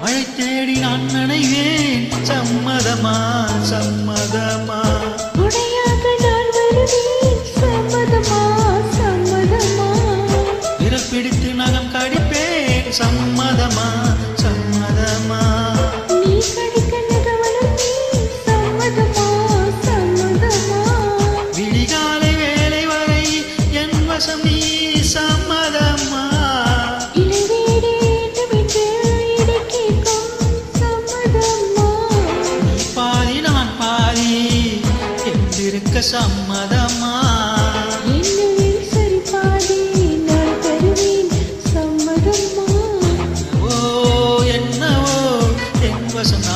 மழை தேடி நான் நனைவேன் சம்மதமா சம்மதமா உடையாக நான் வருவேன் சம்மதமா சம்மதமா விரல் பிடித்து நகம் கடிப்பேன் சம்மதமா சம்மதமா நீ கடிக்க நகவளர்ப்பேன் சம்மதமா சம்மதமா விடிகாலை வேலை வரை என் வசம் நீ சம்மதமா இளவேடி என்னவென்று இதை கேட்கும் சம்மதமா நீ பாதி நான் பாதி என்றிருக்க சம்மதமா என்னவில் சரி பாதி நான் தருவேன் சம்மதமா ஓ என்னவோ என் வசம்